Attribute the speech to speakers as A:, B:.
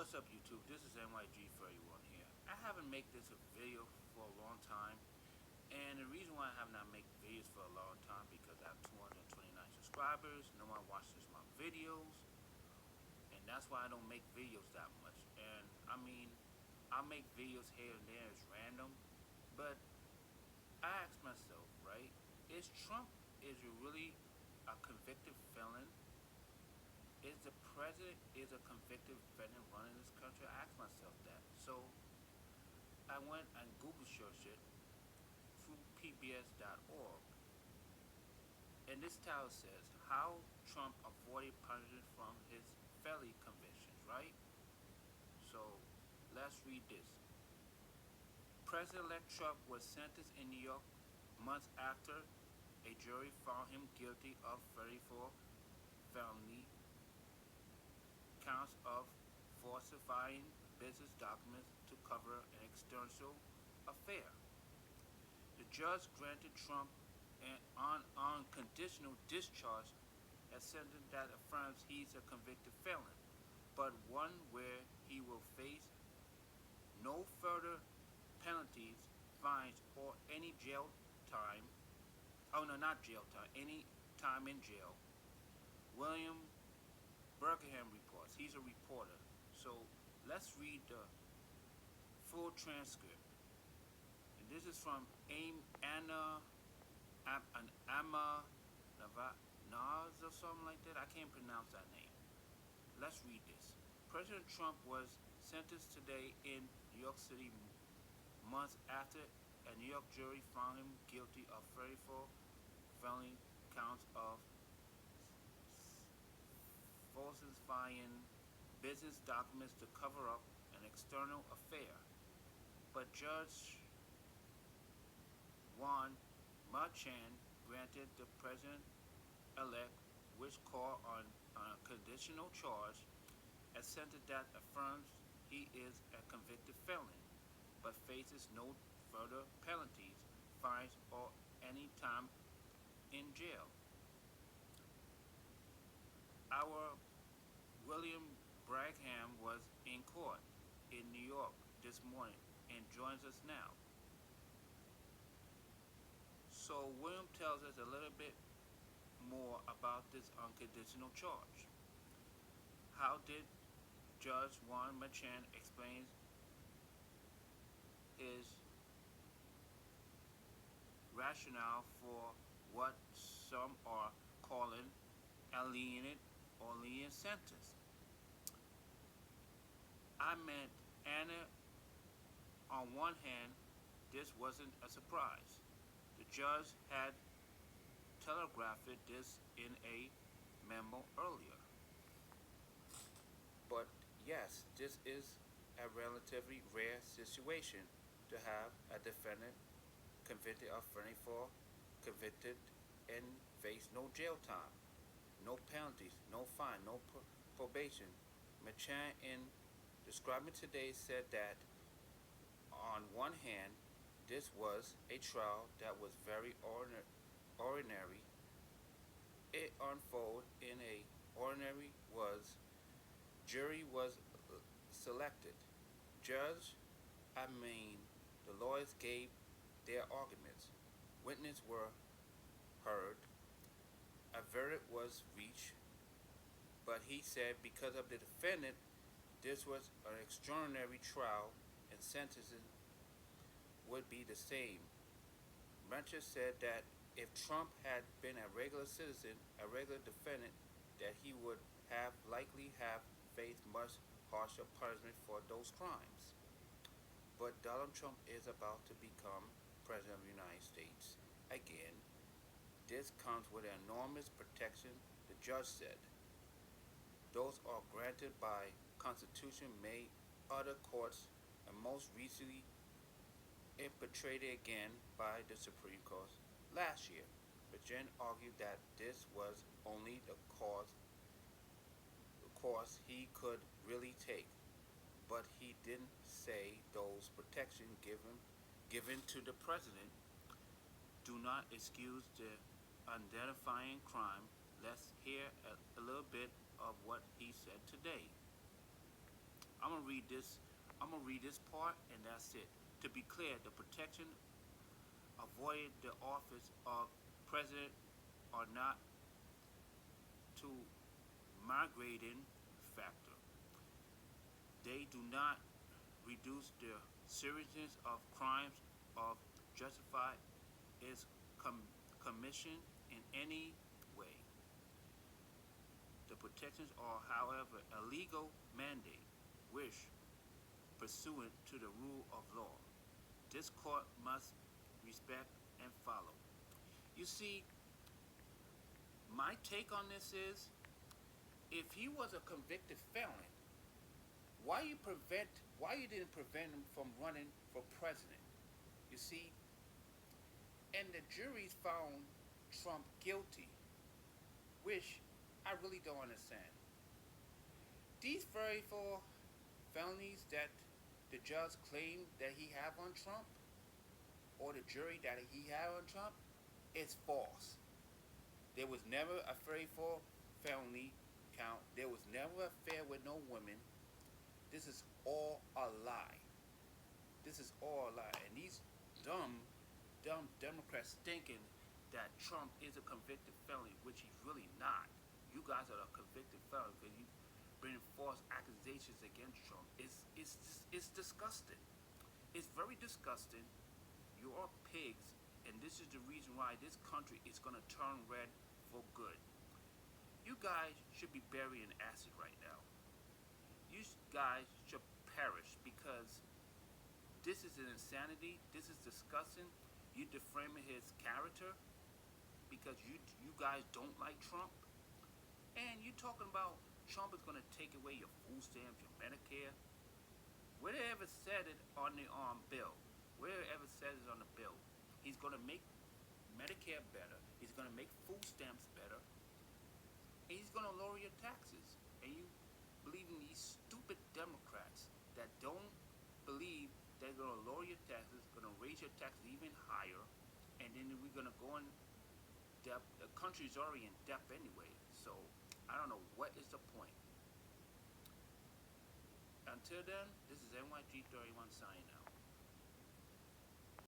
A: What's up YouTube? This is NYG31 here. I haven't made this a video for a long time, and the reason why I have not made videos for a long time because I have 229 subscribers. No one watches my videos, and that's why I don't make videos that much. And I mean, I make videos here and there, it's random, but I ask myself, right? Is really a convicted felon? Is the president is a convicted felon running this country? I asked myself that. So I went and Google searched it through pbs.org. And this title says, How Trump Avoided Punishment from His Felony Convictions, right? So let's read this. President-elect Trump was sentenced in New York months after a jury found him guilty of 34 felony counts of falsifying business documents to cover an external affair. The judge granted Trump an unconditional discharge, a sentence that affirms he's a convicted felon, but one where he will face no further penalties, fines, or any jail time. Oh no, not jail time, any time in jail. William Burkham reports. He's a reporter. So let's read the full transcript. And this is from Anna Naz or something like that. I can't pronounce that name. Let's read this. President Trump was sentenced today in New York City months after a New York jury found him guilty of 34 felony counts of falsifying business documents to cover up an external affair. But Judge Juan Merchan granted the president-elect, which called on a conditional charge, a sentence that affirms he is a convicted felon, but faces no further penalties, fines, or any time in jail. Our William Braggham was in court in New York this morning and joins us now. So William tells us a little bit more about this unconditional charge. How did Judge Juan Merchan explain his rationale for what some are calling a lenient or lenient sentence? I meant, Anna, on one hand, this wasn't a surprise. The judge had telegraphed this in a memo earlier. But yes, this is a relatively rare situation to have a defendant convicted of 34, convicted and face no jail time, no penalties, no fine, no probation. Merchan, in describing today, said that on one hand, this was a trial that was very ordinary. It unfolded in a ordinary jury was selected. The lawyers gave their arguments. Witnesses were heard. A verdict was reached. But he said because of the defendant, this was an extraordinary trial and sentences would be the same. Merchan said that if Trump had been a regular citizen, a regular defendant, that he would likely have faced much harsher punishment for those crimes. But Donald Trump is about to become President of the United States again. This comes with enormous protection, the judge said. Those are granted by Constitution made other courts and most recently impetrated again by the Supreme Court last year. Merchan argued that this was only the course he could really take, but he didn't say those protections given to the president do not excuse the identifying crime. Let's hear a little bit of what he said today. I I'm gonna read this. I'm gonna read this part, and that's it. To be clear, the protection avoided the office of president are not to migrating factor. They do not reduce the seriousness of crimes of justify its commission in any way. The protections are, however, a legal mandate, which, pursuant to the rule of law, this court must respect and follow. You see, my take on this is, if he was a convicted felon, why you didn't prevent him from running for president? You see, and the jury found Trump guilty, which I really don't understand. These very four felonies that the judge claimed that he have on Trump, or the jury that he had on Trump, is false. There was never a 34 felony count. There was never an affair with no women. This is all a lie. This is all a lie. And these dumb Democrats thinking that Trump is a convicted felon, which he's really not. You guys are a convicted felon because you bring false accusations against Trump. It's disgusting. It's very disgusting. You are pigs, and this is the reason why this country is going to turn red for good. You guys should be buried in acid right now. You guys should perish because this is an insanity. This is disgusting. You defaming his character because you guys don't like Trump, and you talking about Trump is going to take away your food stamps, your Medicare. Where they ever said it on the bill? Where it ever says it on the bill? He's going to make Medicare better. He's going to make food stamps better. And he's going to lower your taxes. And you believe in these stupid Democrats that don't believe they're going to lower your taxes, going to raise your taxes even higher, and then we're going to go in debt. The country's already in debt anyway. So I don't know what is the point. Until then, this is NYG 31 signing out.